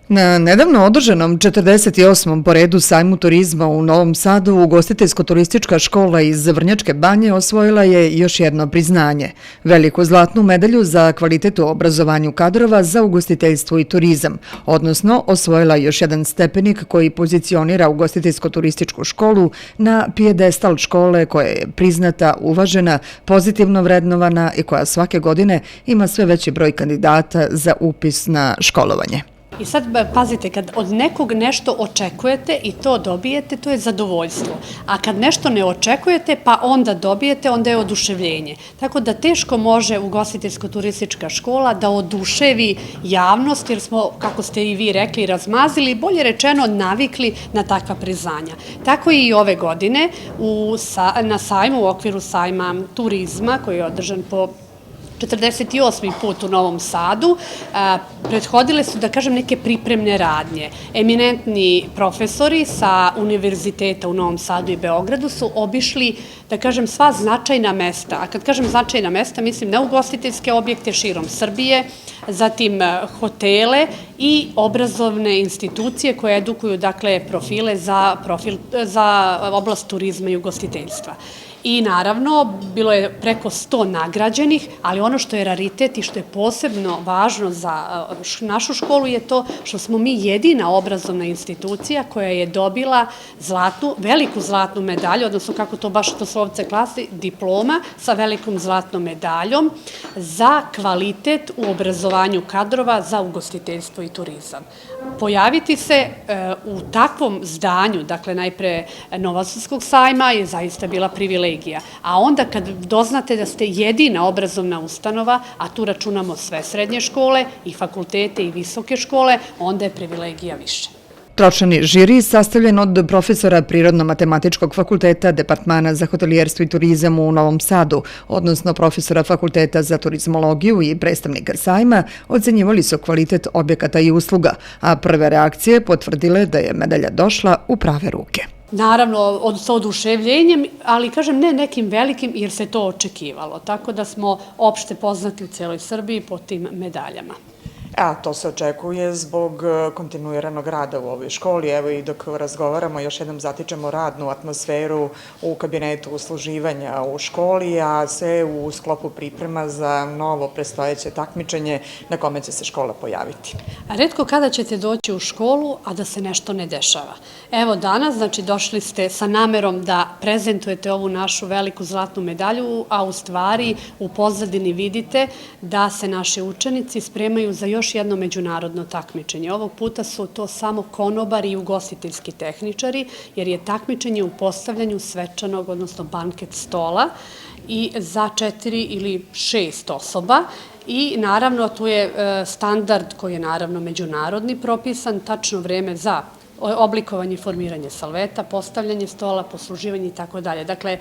Na nedavno održanom 48. po redu sajmu turizma u Novom Sadu, ugostiteljsko-turistička škola iz Vrnjačke Banje osvojila je još jedno priznanje. Veliku zlatnu medalju za kvalitet u obrazovanju kadrova za ugostiteljstvo i turizam, odnosno osvojila još jedan stepenik koji pozicionira ugostiteljsko-turističku školu na pijedestal škole koja je priznata, uvažena, pozitivno vrednovana i koja svake godine ima sve veći broj kandidata za upis na školovanje. I sad pazite, kad od nekog nešto očekujete i to dobijete, to je zadovoljstvo. A kad nešto ne očekujete pa onda dobijete, onda je oduševljenje. Tako da teško može ugostiteljsko-turistička škola da oduševi javnost, jer smo, kako ste i vi rekli, razmazili, bolje rečeno navikli na takva priznanja. Tako i ove godine na sajmu, u okviru sajma turizma, koji je održan po 48. put u Novom Sadu, prethodile su, da kažem, neke pripremne radnje. Eminentni profesori sa univerziteta u Novom Sadu i Beogradu su obišli, da kažem, sva značajna mesta. A kad kažem značajna mesta, mislim na ugostiteljske objekte širom Srbije, zatim hotele i obrazovne institucije koje edukuju, dakle, profile za oblast turizma i ugostiteljstva. I naravno, bilo je preko 100 nagrađenih, ali ono što je raritet i što je posebno važno za našu školu je to što smo mi jedina obrazovna institucija koja je dobila veliku zlatnu medalju, odnosno kako to baš doslovce glasi, diploma sa velikom zlatnom medaljom za kvalitet u obrazovanju kadrova za ugostiteljstvo i turizam. Pojaviti se u takvom zdanju, dakle najpre Novosadskog sajma, je zaista bila privilegija. A onda kad doznate da ste jedina obrazovna ustanova, a tu računamo sve srednje škole i fakultete i visoke škole, onda je privilegija više. Tročlani žiri sastavljen od profesora Prirodno-matematičkog fakulteta Departmana za hotelijerstvo i turizam u Novom Sadu, odnosno profesora Fakulteta za turizmologiju i predstavnika sajma, ocenjivali su kvalitet objekata i usluga, a prve reakcije potvrdile da je medalja došla u prave ruke. Naravno, sa oduševljenjem, ali kažem ne nekim velikim jer se to očekivalo, tako da smo opšte poznati u cijeloj Srbiji po tim medaljama. A to se očekuje zbog kontinuiranog rada u ovoj školi. Evo i dok razgovaramo, još jednom zatičemo radnu atmosferu u kabinetu usluživanja u školi, a sve u sklopu priprema za novo predstojeće takmičenje na kome će se škola pojaviti. Retko kada ćete doći u školu, a da se nešto ne dešava. Evo danas, znači došli ste sa namerom da prezentujete ovu našu veliku zlatnu medalju, a u stvari u pozadini vidite da se naši učenici spremaju za još jedno međunarodno takmičenje. Ovog puta su to samo konobari i ugostiteljski tehničari, jer je takmičenje u postavljanju svečanog, odnosno banket stola i za 4 ili 6 osoba. I naravno tu je standard koji je naravno međunarodni propisan, tačno vreme za oblikovanje i formiranje salveta, postavljanje stola, posluživanje i tako dalje. Dakle,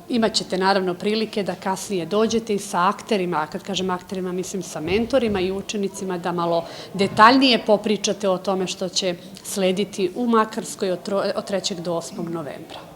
imat ćete naravno prilike da kasnije dođete i sa akterima, a kad kažem akterima mislim sa mentorima i učenicima, da malo detaljnije popričate o tome što će slediti u Makarskoj od 3. do 8. novembra.